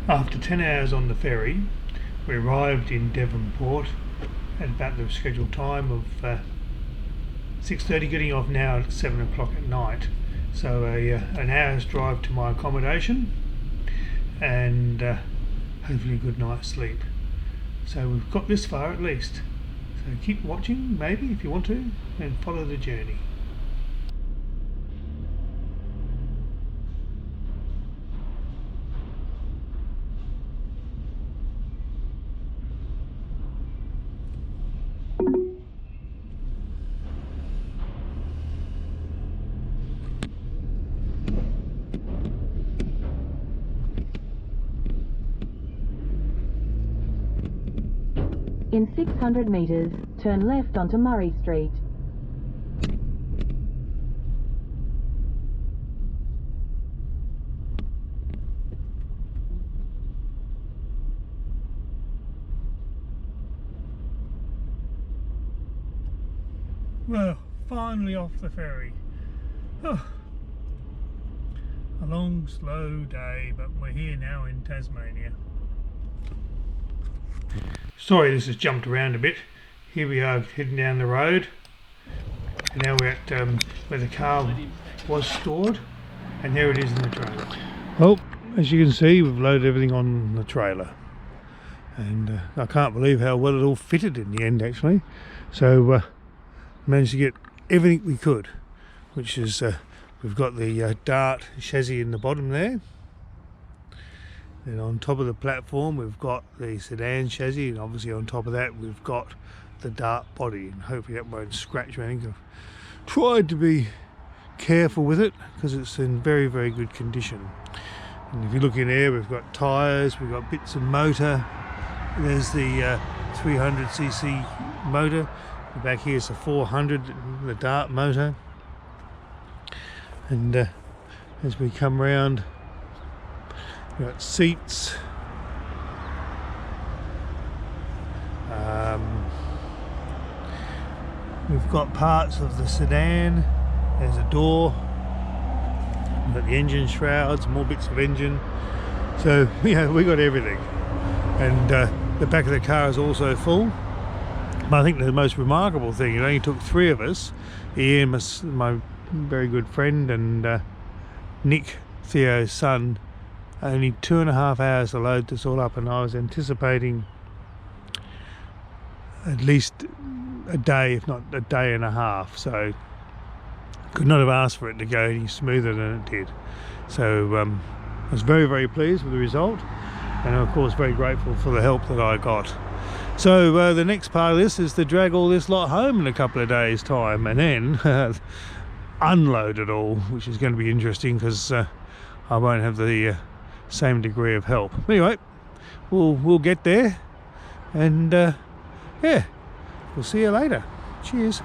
After 10 hours on the ferry, we arrived in Devonport at about the scheduled time of 6:30, getting off now at 7 o'clock at night. So an hour's drive to my accommodation and hopefully a good night's sleep. So we've got this far at least. So keep watching, maybe, if you want to, and follow the journey. In 600 metres, turn left onto Murray Street. Well, finally off the ferry. Oh, a long, slow day, but we're here now in Tasmania. Sorry, this has jumped around a bit. Here we are heading down the road, and now we're at where the car was stored, and there it is in the trailer. Well, as you can see, we've loaded everything on the trailer, and I can't believe how well it all fitted in the end, actually. So managed to get everything we could, which is we've got the Dart chassis in the bottom there. And on top of the platform we've got the sedan chassis, and obviously on top of that we've got the Dart body, and hopefully that won't scratch or anything. I've tried to be careful with it because it's in very, very good condition. And if you look in there, we've got tyres, we've got bits of motor. There's the 300cc motor. Back here is a 400, the Dart motor. And as we come round, we've got seats, we've got parts of the sedan. There's a door, we've got the engine shrouds, more bits of engine. So yeah, we got everything. And the back of the car is also full. But I think the most remarkable thing, it only took 3 of us, Ian, my very good friend, and Nick, Theo's son, only 2.5 hours to load this all up, and I was anticipating at least a day, if not a day and a half. So could not have asked for it to go any smoother than it did. So I was very, very pleased with the result, and of course very grateful for the help that I got. So the next part of this is to drag all this lot home in a couple of days' time, and then unload it all, which is going to be interesting because I won't have the same degree of help. Anyway, we'll get there, and yeah, we'll see you later. Cheers.